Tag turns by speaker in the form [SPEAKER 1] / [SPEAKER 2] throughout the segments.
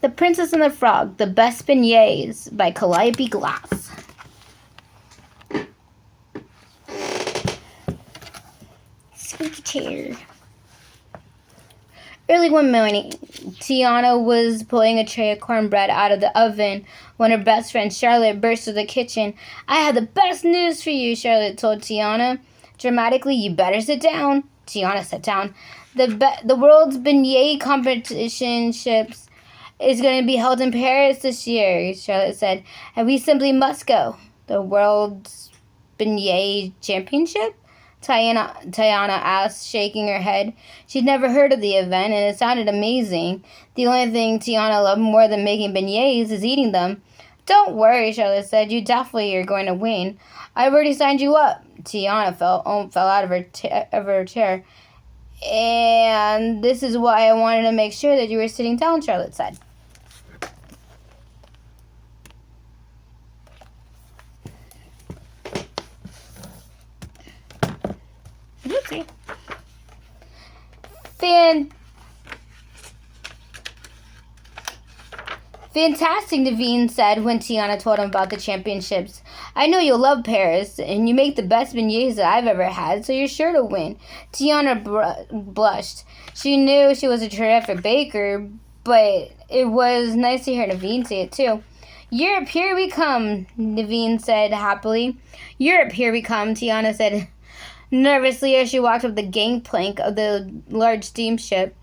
[SPEAKER 1] The Princess and the Frog, The Best Beignets by Calliope Glass. Squeaky chair. Early one morning, Tiana was pulling a tray of cornbread out of the oven when her best friend Charlotte burst into the kitchen. "I have the best news for you," Charlotte told Tiana. Dramatically, "You better sit down." Tiana sat down. The world's beignet competition ships is going to be held in Paris this year," Charlotte said, "and we simply must go." "The world's beignet championship?" Tiana asked, shaking her head. She'd never heard of the event, and it sounded amazing. The only thing Tiana loved more than making beignets is eating them. "Don't worry," Charlotte said. "You definitely are going to win. I've already signed you up." Tiana fell out of her chair. "And this is why I wanted to make sure that you were sitting down," Charlotte said. Okay. Fantastic, Naveen said when Tiana told him about the championships. "I know you'll love Paris, and you make the best beignets that I've ever had, so you're sure to win." Tiana blushed. She knew she was a terrific baker, but it was nice to hear Naveen say it too. "Europe, here we come," Naveen said happily. "Europe, here we come," Tiana said nervously as she walked up the gangplank of the large steamship.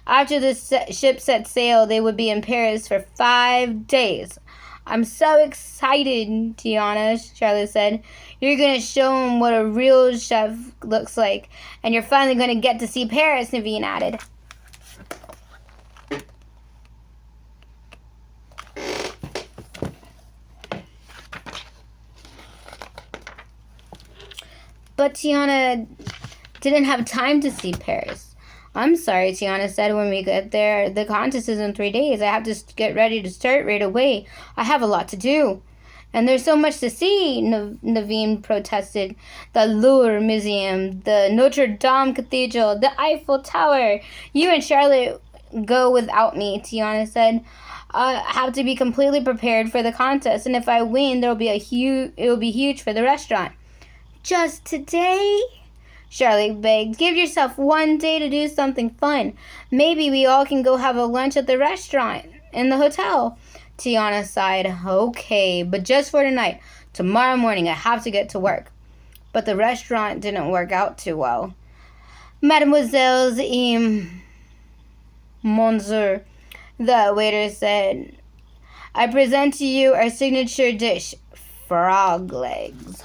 [SPEAKER 1] After the ship set sail, they would be in Paris for 5 days. "I'm so excited, Tiana," Charlotte said. "You're going to show them what a real chef looks like, and you're finally going to get to see Paris," Naveen added. But Tiana didn't have time to see Paris. "I'm sorry," Tiana said, "when we get there. The contest is in 3 days. I have to get ready to start right away. I have a lot to do." "And there's so much to see," Naveen protested. "The Louvre Museum, the Notre Dame Cathedral, the Eiffel Tower. You and Charlotte go without me," Tiana said. "I have to be completely prepared for the contest, and if I win, it will be huge for the restaurant." "Just today?" Charlotte begged. "Give yourself 1 day to do something fun. Maybe we all can go have a lunch at the restaurant in the hotel." Tiana sighed. "Okay, but just for tonight. Tomorrow morning I have to get to work." But the restaurant didn't work out too well. "Mademoiselles et Monsieur," the waiter said, "I present to you our signature dish, frog legs."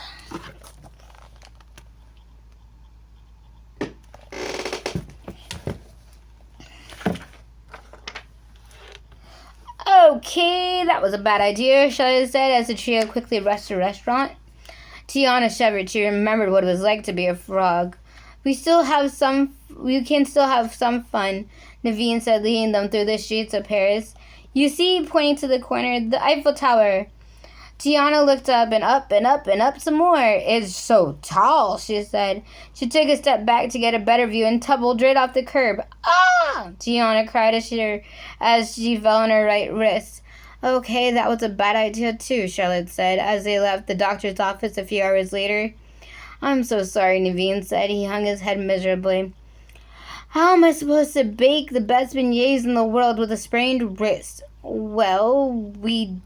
[SPEAKER 1] "Okay, that was a bad idea," Charlotte said as the trio quickly left the restaurant. Tiana shivered. She remembered what it was like to be a frog. We can still have some fun," Naveen said, leading them through the streets of Paris. "You see," pointing to the corner, "the Eiffel Tower." Tiana looked up and up and up and up some more. "It's so tall," she said. She took a step back to get a better view and tumbled right off the curb. "Ah!" Tiana cried as she fell on her right wrist. "Okay, that was a bad idea too," Charlotte said as they left the doctor's office a few hours later. "I'm so sorry," Naveen said. He hung his head miserably. "How am I supposed to bake the best beignets in the world with a sprained wrist?" "Well, we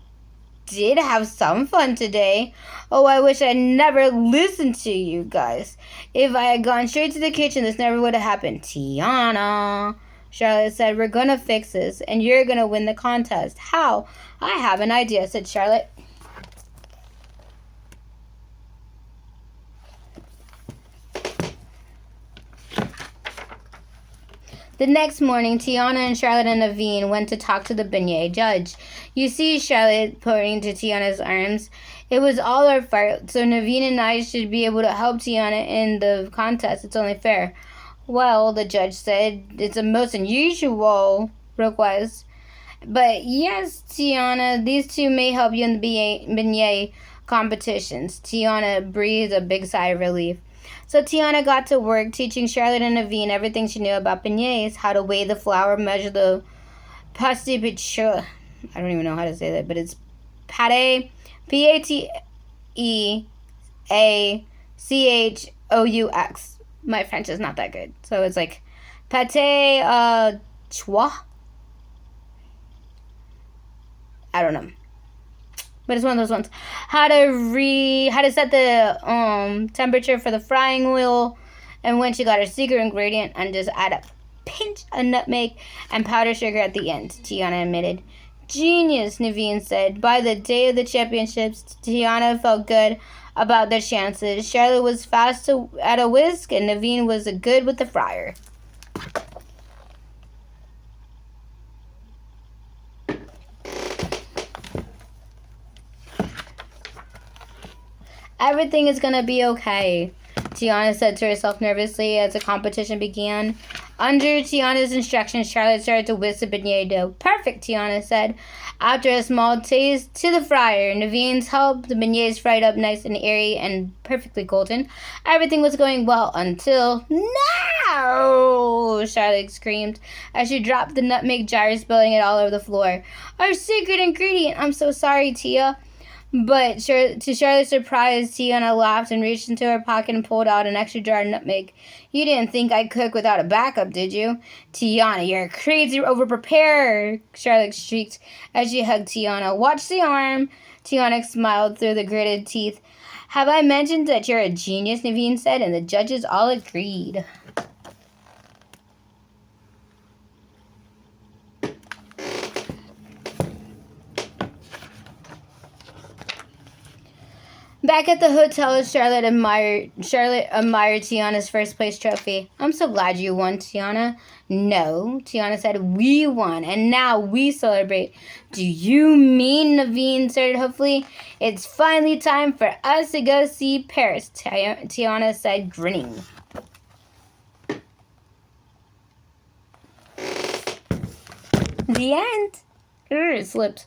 [SPEAKER 1] did have some fun today. Oh, I wish I'd never listened to you guys. If I had gone straight to the kitchen, this never would have happened." "Tiana," Charlotte said, "we're going to fix this, and you're going to win the contest." "How?" "I have an idea," said Charlotte. The next morning, Tiana and Charlotte and Naveen went to talk to the beignet judge. "You see," Charlotte pointing to Tiana's arms, "it was all our fault, so Naveen and I should be able to help Tiana in the contest. It's only fair." "Well," the judge said, "it's a most unusual request. But yes, Tiana, these two may help you in the beignet competitions." Tiana breathed a big sigh of relief. So Tiana got to work teaching Charlotte and Naveen everything she knew about beignets: how to weigh the flour, measure the Pate Pichou. I don't even know how to say that, but it's Pate, Pateachaux. My French is not that good. So it's like Pate Choix. I don't know. But it's one of those ones. How to set the temperature for the frying wheel, and when she got her secret ingredient, and just add a pinch of nutmeg and powdered sugar at the end, Tiana admitted. Genius, Naveen said. By the day of the championships, Tiana felt good about their chances. Charlotte was fast at a whisk, and Naveen was good with the fryer. Everything is gonna be okay, Tiana said to herself nervously as the competition began. Under Tiana's instructions, Charlotte started to whisk the beignet dough. Perfect, Tiana said. After a small taste to the fryer, Naveen's help, the beignets fried up nice and airy and perfectly golden. Everything was going well until... No! Charlotte screamed as she dropped the nutmeg jar, spilling it all over the floor. Our secret ingredient! I'm so sorry, Tia. But to Charlotte's surprise, Tiana laughed and reached into her pocket and pulled out an extra jar of nutmeg. You didn't think I'd cook without a backup, did you? Tiana, you're crazy over-prepared, Charlotte shrieked as she hugged Tiana. Watch the arm. Tiana smiled through the gritted teeth. Have I mentioned that you're a genius, Naveen said, and the judges all agreed. Back at the hotel, Charlotte admired Tiana's first place trophy. I'm so glad you won, Tiana. No, Tiana said, we won, and now we celebrate. Do you mean, Naveen said hopefully? It's finally time for us to go see Paris, Tiana said, grinning. The end. It slipped.